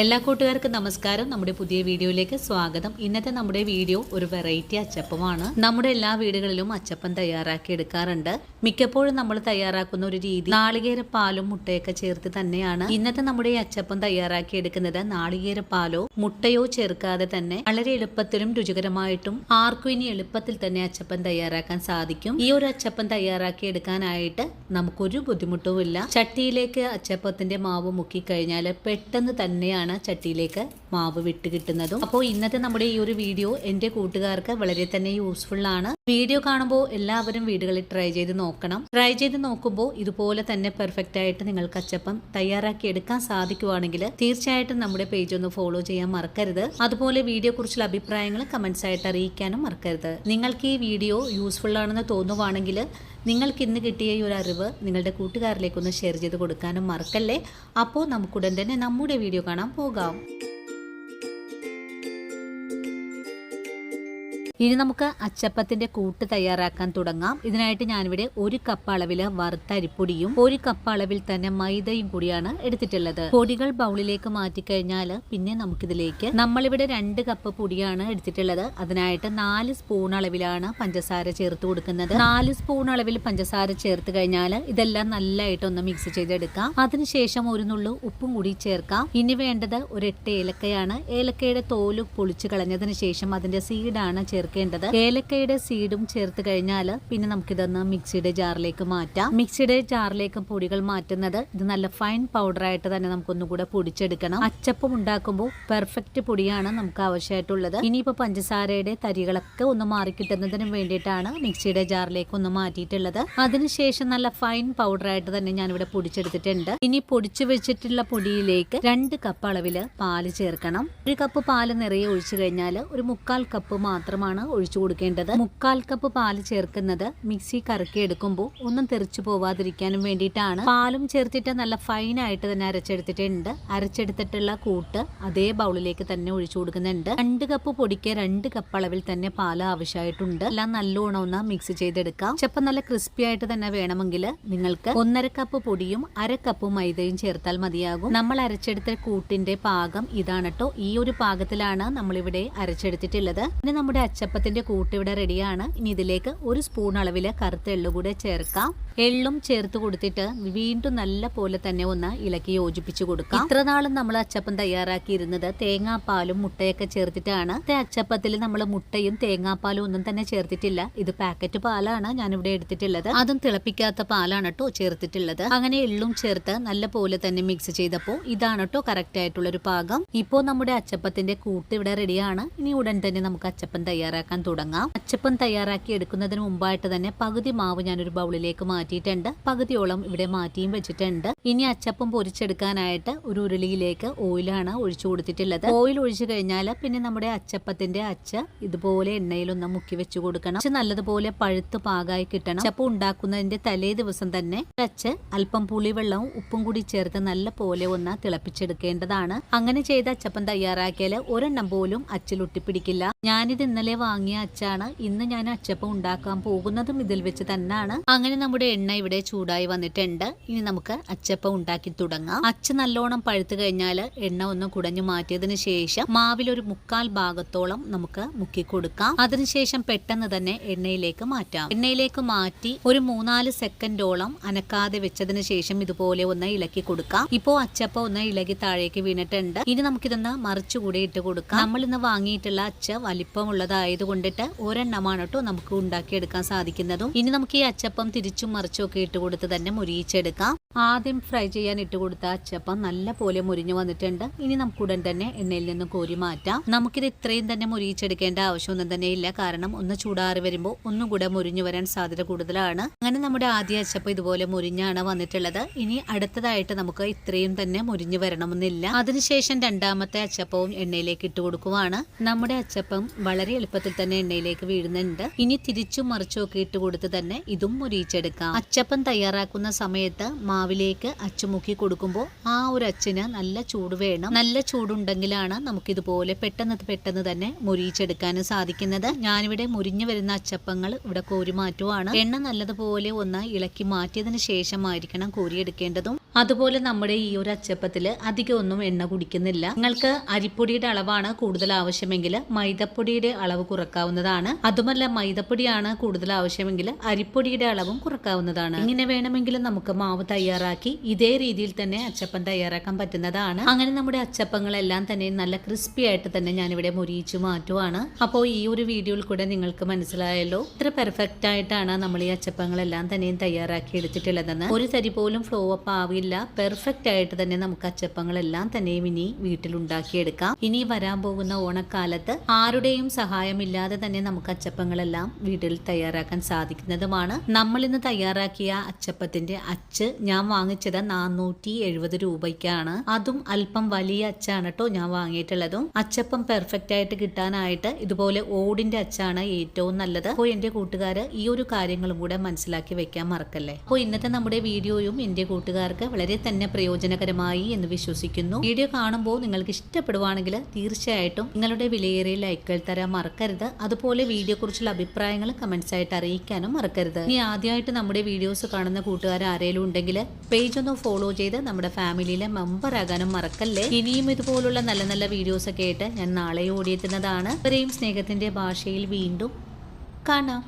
എല്ലാ കൂട്ടുകാർക്കും നമസ്കാരം. നമ്മുടെ പുതിയ വീഡിയോയിലേക്ക് സ്വാഗതം. ഇന്നത്തെ നമ്മുടെ വീഡിയോ ഒരു വെറൈറ്റി അച്ചപ്പമാണ്. നമ്മുടെ എല്ലാ വീടുകളിലും അച്ചപ്പം തയ്യാറാക്കി എടുക്കാറുണ്ട്. മിക്കപ്പോഴും നമ്മൾ തയ്യാറാക്കുന്ന ഒരു രീതി നാളികേരപ്പാലും മുട്ടയൊക്കെ ചേർത്ത് തന്നെയാണ്. ഇന്നത്തെ നമ്മുടെ ഈ അച്ചപ്പം തയ്യാറാക്കി എടുക്കുന്നത് നാളികേരപ്പാലോ മുട്ടയോ ചേർക്കാതെ തന്നെ വളരെ എളുപ്പത്തിലും രുചികരമായിട്ടും ആർക്കും ഇനി എളുപ്പത്തിൽ തന്നെ അച്ചപ്പം തയ്യാറാക്കാൻ സാധിക്കും. ഈ ഒരു അച്ചപ്പം തയ്യാറാക്കി എടുക്കാനായിട്ട് നമുക്കൊരു ബുദ്ധിമുട്ടുമില്ല. ചട്ടിയിലേക്ക് അച്ചപ്പത്തിന്റെ മാവ് മുക്കി കഴിഞ്ഞാൽ പെട്ടെന്ന് തന്നെയാണ് ചട്ടിയിലേക്ക് മാവ് വിട്ട് കിട്ടുന്നതും. അപ്പോൾ ഇന്നത്തെ നമ്മുടെ ഈ ഒരു വീഡിയോ എൻ്റെ കൂട്ടുകാർക്ക് വളരെ തന്നെ യൂസ്ഫുൾ ആണ്. വീഡിയോ കാണുമ്പോൾ എല്ലാവരും വീടുകളിൽ ട്രൈ ചെയ്ത് നോക്കണം. ട്രൈ ചെയ്ത് നോക്കുമ്പോൾ ഇതുപോലെ തന്നെ പെർഫെക്റ്റ് ആയിട്ട് നിങ്ങൾക്ക് അച്ചപ്പം തയ്യാറാക്കി എടുക്കാൻ സാധിക്കുവാണെങ്കിൽ തീർച്ചയായിട്ടും നമ്മുടെ പേജ് ഒന്ന് ഫോളോ ചെയ്യാൻ മറക്കരുത്. അതുപോലെ വീഡിയോ കുറിച്ചുള്ള അഭിപ്രായങ്ങൾ കമന്റ്സ് ആയിട്ട് അറിയിക്കാനും മറക്കരുത്. നിങ്ങൾക്ക് ഈ വീഡിയോ യൂസ്ഫുൾ ആണെന്ന് തോന്നുവാണെങ്കിൽ നിങ്ങൾക്ക് ഇന്ന് കിട്ടിയ ഈ ഒരു അറിവ് നിങ്ങളുടെ കൂട്ടുകാരിലേക്കൊന്ന് ഷെയർ ചെയ്ത് കൊടുക്കാനും മറക്കല്ലേ. അപ്പോൾ നമുക്കുടൻ തന്നെ നമ്മുടെ വീഡിയോ കാണാൻ പോകാം. ഇനി നമുക്ക് അച്ചപ്പത്തിന്റെ കൂട്ട് തയ്യാറാക്കാൻ തുടങ്ങാം. ഇതിനായിട്ട് ഞാനിവിടെ 1 കപ്പ് അളവിൽ വറുത്ത അരിപ്പൊടിയും 1 കപ്പ് അളവിൽ തന്നെ മൈദയും കൂടിയാണ് എടുത്തിട്ടുള്ളത്. പൊടികൾ ബൗളിലേക്ക് മാറ്റിക്കഴിഞ്ഞാൽ പിന്നെ നമുക്കിതിലേക്ക് നമ്മളിവിടെ 2 കപ്പ് പൊടിയാണ് എടുത്തിട്ടുള്ളത്. അതിനായിട്ട് 4 സ്പൂൺ അളവിലാണ് പഞ്ചസാര ചേർത്ത് കൊടുക്കുന്നത്. 4 സ്പൂൺ അളവിൽ പഞ്ചസാര ചേർത്ത് കഴിഞ്ഞാൽ ഇതെല്ലാം നല്ലതായിട്ടൊന്ന് മിക്സ് ചെയ്തെടുക്കാം. അതിനുശേഷം ഒരു നുള്ളു ഉപ്പും കൂടി ചേർക്കാം. ഇനി വേണ്ടത് ഒരു 8 ഏലക്കയാണ്. ഏലക്കയുടെ തോല് പൊളിച്ചു കളഞ്ഞതിന് ശേഷം അതിന്റെ സീഡാണ് ചേർക്കേണ്ടത്. ഏലക്കയുടെ സീഡും ചേർത്ത് കഴിഞ്ഞാൽ പിന്നെ നമുക്കിതൊന്ന് മിക്സിയുടെ ജാറിലേക്ക് മാറ്റാം. മിക്സിയുടെ ജാറിലേക്ക് പൊടികൾ മാറ്റുന്നത് ഇത് നല്ല ഫൈൻ പൗഡർ ആയിട്ട് തന്നെ നമുക്കൊന്നുകൂടെ പൊടിച്ചെടുക്കണം. അച്ചപ്പം ഉണ്ടാക്കുമ്പോൾ പെർഫെക്റ്റ് പൊടിയാണ് നമുക്ക് ആവശ്യമായിട്ടുള്ളത്. ഇനിയിപ്പോ പഞ്ചസാരയുടെ തരികളൊക്കെ ഒന്ന് മാറി കിട്ടുന്നതിന് വേണ്ടിയിട്ടാണ് മിക്സിയുടെ ജാറിലേക്ക് ഒന്ന് മാറ്റിയിട്ടുള്ളത്. അതിനുശേഷം നല്ല ഫൈൻ പൗഡർ ആയിട്ട് തന്നെ ഞാനിവിടെ പൊടിച്ചെടുത്തിട്ടുണ്ട്. ഇനി പൊടിച്ചു വെച്ചിട്ടുള്ള പൊടിയിലേക്ക് 2 കപ്പ് അളവിൽ പാല് ചേർക്കണം. 1 കപ്പ് പാല് നിറയെ ഒഴിച്ചു കഴിഞ്ഞാൽ ഒരു 1/4 കപ്പ് മാത്രമാണ് ഒഴിച്ചു കൊടുക്കേണ്ടത്. 1/4 കപ്പ് പാല് ചേർക്കുന്നത് മിക്സി കറക്കി എടുക്കുമ്പോൾ ഒന്നും തെറിച്ചു പോവാതിരിക്കാനും വേണ്ടിയിട്ടാണ്. പാലും ചേർത്തിട്ട് നല്ല ഫൈൻ ആയിട്ട് തന്നെ അരച്ചെടുത്തിട്ടുണ്ട്. അരച്ചെടുത്തിട്ടുള്ള കൂട്ട് അതേ ബൗളിലേക്ക് തന്നെ ഒഴിച്ചു കൊടുക്കുന്നുണ്ട്. 2 കപ്പ് പൊടിക്ക് 2 കപ്പ് അളവിൽ തന്നെ പാല് ആവശ്യമായിട്ടുണ്ട്. എല്ലാം നല്ലോണം ഒന്ന് മിക്സ് ചെയ്തെടുക്കാം. ചിലപ്പോൾ നല്ല ക്രിസ്പി ആയിട്ട് തന്നെ വേണമെങ്കിൽ നിങ്ങൾക്ക് 1/2 കപ്പ് പൊടിയും 1/2 കപ്പ് മൈദയും ചേർത്താൽ മതിയാകും. നമ്മൾ അരച്ചെടുത്ത കൂട്ടിന്റെ പാകം ഇതാണ് കേട്ടോ. ഈ ഒരു പാകത്തിലാണ് നമ്മളിവിടെ അരച്ചെടുത്തിട്ടുള്ളത്. ഇനി നമ്മുടെ അച്ചപ്പത്തിന്റെ കൂട്ട് ഇവിടെ റെഡിയാണ്. ഇനി ഇതിലേക്ക് 1 സ്പൂൺ അളവില് കറുത്ത എള്ളു കൂടെ ചേർക്കാം. എള്ളും ചേർത്ത് കൊടുത്തിട്ട് വീണ്ടും നല്ല പോലെ തന്നെ ഒന്ന് ഇളക്കി യോജിപ്പിച്ചു കൊടുക്കാം. ഇത്ര നാളും നമ്മൾ അച്ചപ്പം തയ്യാറാക്കിയിരുന്നത് തേങ്ങാപ്പാലും മുട്ടയൊക്കെ ചേർത്തിട്ടാണ്. അച്ചപ്പത്തിൽ നമ്മൾ മുട്ടയും തേങ്ങാപ്പാലും ഒന്നും തന്നെ ചേർത്തിട്ടില്ല. ഇത് പാക്കറ്റ് പാലാണ് ഞാനിവിടെ എടുത്തിട്ടുള്ളത്. അതും തിളപ്പിക്കാത്ത പാലാണ് കേട്ടോ ചേർത്തിട്ടുള്ളത്. അങ്ങനെ എള്ളും ചേർത്ത് നല്ല പോലെ തന്നെ മിക്സ് ചെയ്തപ്പോൾ ഇതാണ് കേട്ടോ കറക്റ്റ് ആയിട്ടുള്ളൊരു പാകം. ഇപ്പോൾ നമ്മുടെ അച്ചപ്പത്തിന്റെ കൂട്ട് ഇവിടെ റെഡിയാണ്. ഇനി ഉടൻ തന്നെ നമുക്ക് അച്ചപ്പം തയ്യാറാക്കാൻ തുടങ്ങാം. അച്ചപ്പം തയ്യാറാക്കി എടുക്കുന്നതിന് മുമ്പായിട്ട് തന്നെ പകുതി മാവ് ഞാനൊരു ബൗളിലേക്ക് മാറ്റിയിട്ടുണ്ട്. പകുതിയോളം ഇവിടെ മാറ്റിയും വെച്ചിട്ടുണ്ട്. ഇനി അച്ചപ്പം പൊരിച്ചെടുക്കാനായിട്ട് ഒരു ഉരുളിയിലേക്ക് ഓയിലാണ് ഒഴിച്ചു കൊടുത്തിട്ടുള്ളത്. ഓയിൽ ഒഴിച്ചു കഴിഞ്ഞാൽ പിന്നെ നമ്മുടെ അച്ചപ്പത്തിന്റെ അച്ച ഇതുപോലെ എണ്ണയിലൊന്ന് മുക്കി വെച്ചു കൊടുക്കണം. നല്ലതുപോലെ പഴുത്ത് പാകമായി കിട്ടണം. അച്ചപ്പം ഉണ്ടാക്കുന്നതിന്റെ തലേ ദിവസം തന്നെ അച്ച് അല്പം പുളിവെള്ളവും ഉപ്പും കൂടി ചേർത്ത് നല്ല പോലെ ഒന്ന് തിളപ്പിച്ചെടുക്കേണ്ടതാണ്. അങ്ങനെ ചെയ്ത അച്ചപ്പം തയ്യാറാക്കിയാൽ ഒരെണ്ണം പോലും അച്ചിലൊട്ടിപ്പിടിക്കില്ല. ഞാനിത് ഇന്നലെ വാങ്ങിയ അച്ചാണ്. ഇന്ന് ഞാൻ അച്ചപ്പം ഉണ്ടാക്കാൻ പോകുന്നതും ഇതിൽ വെച്ച് തന്നെയാണ്. അങ്ങനെ നമ്മുടെ എണ്ണ ഇവിടെ ചൂടായി വന്നിട്ടുണ്ട്. ഇനി നമുക്ക് അച്ചപ്പം ഉണ്ടാക്കി തുടങ്ങാം. അച്ച നല്ലോണം പഴുത്തു കഴിഞ്ഞാൽ എണ്ണ ഒന്ന് കുടഞ്ഞു മാറ്റിയതിന് ശേഷം മാവിലൊരു 1/4 ഭാഗത്തോളം നമുക്ക് മുക്കി കൊടുക്കാം. അതിനുശേഷം പെട്ടെന്ന് തന്നെ എണ്ണയിലേക്ക് മാറ്റാം. എണ്ണയിലേക്ക് മാറ്റി ഒരു 3-4 സെക്കൻഡോളം അനക്കാതെ വെച്ചതിന് ശേഷം ഇതുപോലെ ഒന്ന് ഇളക്കി കൊടുക്കാം. ഇപ്പോ അച്ചപ്പം ഒന്ന് ഇളകി താഴേക്ക് വീണിട്ടുണ്ട്. ഇനി നമുക്കിതൊന്ന് മറിച്ചുകൂടി ഇട്ട് കൊടുക്കാം. നമ്മൾ ഇന്ന് വാങ്ങിയിട്ടുള്ള അച്ച വലിപ്പമുള്ളതായത് കൊണ്ടിട്ട് ഒരെണ്ണമാണ് കേട്ടോ നമുക്ക് ഉണ്ടാക്കിയെടുക്കാൻ സാധിക്കുന്നതും. ഇനി നമുക്ക് ഈ അച്ചപ്പം തിരിച്ചും മറിച്ചും ഒക്കെ ഇട്ട് കൊടുത്ത് തന്നെ മുരിയിച്ചെടുക്കാം. ആദ്യം ഫ്രൈ ചെയ്യാൻ ഇട്ട് കൊടുത്ത അച്ചപ്പം നല്ല പോലെ മുരിഞ്ഞു വന്നിട്ടുണ്ട്. ഇനി നമുക്ക് ഉടൻ തന്നെ എണ്ണയിൽ നിന്ന് കോരി മാറ്റാം. നമുക്കിത് ഇത്രയും തന്നെ മുരിയിച്ചെടുക്കേണ്ട ആവശ്യമൊന്നും തന്നെ ഇല്ല. കാരണം ഒന്ന് ചൂടാറി വരുമ്പോൾ ഒന്നും കൂടെ മുരിഞ്ഞു വരാൻ സാധ്യത കൂടുതലാണ്. അങ്ങനെ നമ്മുടെ ആദ്യ അച്ചപ്പം ഇതുപോലെ മുരിഞ്ഞാണ് വന്നിട്ടുള്ളത്. ഇനി അടുത്തതായിട്ട് നമുക്ക് ഇത്രയും തന്നെ മുരിഞ്ഞു വരണമെന്നില്ല. അതിനുശേഷം രണ്ടാമത്തെ അച്ചപ്പവും എണ്ണയിലേക്ക് ഇട്ട് കൊടുക്കുവാണ്. നമ്മുടെ അച്ചപ്പം വളരെ എളുപ്പത്തിൽ തന്നെ എണ്ണയിലേക്ക് വീഴുന്നുണ്ട്. ഇനി തിരിച്ചും മറിച്ചും ഒക്കെ ഇട്ട് കൊടുത്ത് തന്നെ ഇതും മുരിയിച്ചെടുക്കാം. അച്ചപ്പം തയ്യാറാക്കുന്ന സമയത്ത് മാവിലേക്ക് അച്ച് മുക്കി കൊടുക്കുമ്പോൾ ആ ഒരു അച്ചിന് നല്ല ചൂട് വേണം. നല്ല ചൂടുണ്ടെങ്കിലാണ് നമുക്കിതുപോലെ പെട്ടെന്ന് തന്നെ മുരിയിച്ചെടുക്കാനും സാധിക്കുന്നത്. ഞാനിവിടെ മുരിഞ്ഞു വരുന്ന അച്ചപ്പങ്ങൾ ഇവിടെ കോരി മാറ്റുവാണ്. എണ്ണ നല്ലതുപോലെ ഒന്ന് ഇളക്കി മാറ്റിയതിന് ശേഷമായിരിക്കണം കോരിയെടുക്കേണ്ടതും. അതുപോലെ നമ്മുടെ ഈ ഒരു അച്ചപ്പത്തിൽ അധികം ഒന്നും എണ്ണ കുടിക്കുന്നില്ല. നിങ്ങൾക്ക് അരിപ്പൊടിയുടെ അളവാണ് കൂടുതൽ ആവശ്യമെങ്കിൽ മൈദപ്പൊടിയുടെ അളവ് കുറക്കാവുന്നതാണ്. അതുമല്ല മൈദപ്പൊടിയാണ് കൂടുതൽ ആവശ്യമെങ്കിൽ അരിപ്പൊടിയുടെ അളവും കുറക്കാവുന്നതാണ്. ഇങ്ങനെ വേണമെങ്കിലും നമുക്ക് മാവ് തയ്യാറാക്കി ഇതേ രീതിയിൽ തന്നെ അച്ചപ്പം തയ്യാറാക്കാൻ പറ്റുന്നതാണ്. അങ്ങനെ നമ്മുടെ അച്ചപ്പങ്ങളെല്ലാം തന്നെ നല്ല ക്രിസ്പി ആയിട്ട് തന്നെ ഞാനിവിടെ മുരിയിച്ചു മാറ്റുവാണ്. അപ്പോൾ ഈ ഒരു വീഡിയോയിൽ കൂടെ നിങ്ങൾക്ക് മനസ്സിലായല്ലോ ഇത്ര പെർഫെക്റ്റ് ആയിട്ടാണ് നമ്മൾ ഈ അച്ചപ്പങ്ങളെല്ലാം തന്നെയും തയ്യാറാക്കി എടുത്തിട്ടുള്ളതെന്ന്. ഒരു തരി പോലും ഫ്ലോ അപ്പ് ആവില്ല. പെർഫെക്റ്റ് ആയിട്ട് തന്നെ നമുക്ക് അച്ചപ്പങ്ങളെല്ലാം തന്നെയും ഇനി വീട്ടിലുണ്ടാക്കിയെടുക്കാം. ഇനി വരാൻ പോകുന്ന ഓണക്കാലത്ത് ആരുടെയും സഹായമില്ലാതെ തന്നെ നമുക്ക് അച്ചപ്പങ്ങളെല്ലാം വീട്ടിൽ തയ്യാറാക്കാൻ സാധിക്കുന്നതുമാണ്. നമ്മൾ ഇന്ന് തയ്യാറാക്കിയ അച്ചപ്പത്തിന്റെ അച്ച് ഞാൻ വാങ്ങിച്ചത് 470 രൂപയ്ക്കാണ്. അതും അല്പം വലിയ അച്ചാണ് കേട്ടോ ഞാൻ വാങ്ങിയിട്ടുള്ളതും. അച്ചപ്പം പെർഫെക്റ്റ് ആയിട്ട് കിട്ടാനായിട്ട് ഇതുപോലെ ഓടിന്റെ അച്ചാണ് ഏറ്റവും നല്ലത്. അപ്പോൾ എന്റെ കൂട്ടുകാർ ഈ ഒരു കാര്യങ്ങളും കൂടെ മനസ്സിലാക്കി വെക്കാൻ മറക്കല്ലേ. അപ്പോൾ ഇന്നത്തെ നമ്മുടെ വീഡിയോയും എന്റെ കൂട്ടുകാർക്ക് വളരെ തന്നെ പ്രയോജനകരമായി എന്ന് വിശ്വസിക്കുന്നു. വീഡിയോ കാണുമ്പോൾ നിങ്ങൾക്ക് ഇഷ്ടപ്പെടുവാണെങ്കിൽ തീർച്ചയായിട്ടും നിങ്ങളുടെ വിലയേറിയ ലൈക്കുകൾ തരാൻ മറക്കരുത്. അതുപോലെ വീഡിയോ കുറിച്ചുള്ള അഭിപ്രായങ്ങൾ കമന്റ്സ് ആയിട്ട് അറിയിക്കാനും മറക്കരുത്. ഇനി ആദ്യമായിട്ട് നമ്മുടെ വീഡിയോസ് കാണുന്ന കൂട്ടുകാർ ആരെങ്കിലും ഉണ്ടെങ്കിൽ പേജ് ഒന്ന് ഫോളോ ചെയ്ത് നമ്മുടെ ഫാമിലിയിലെ മെമ്പർ ആകാനും മറക്കല്ലേ. ഇനിയും ഇതുപോലുള്ള നല്ല നല്ല വീഡിയോസ് ഒക്കെ ആയിട്ട് ഞാൻ നാളെ ഓടിയെത്തുന്നതാണ്. ഇവരെയും സ്നേഹത്തിന്റെ ഭാഷയിൽ വീണ്ടും കാണാം.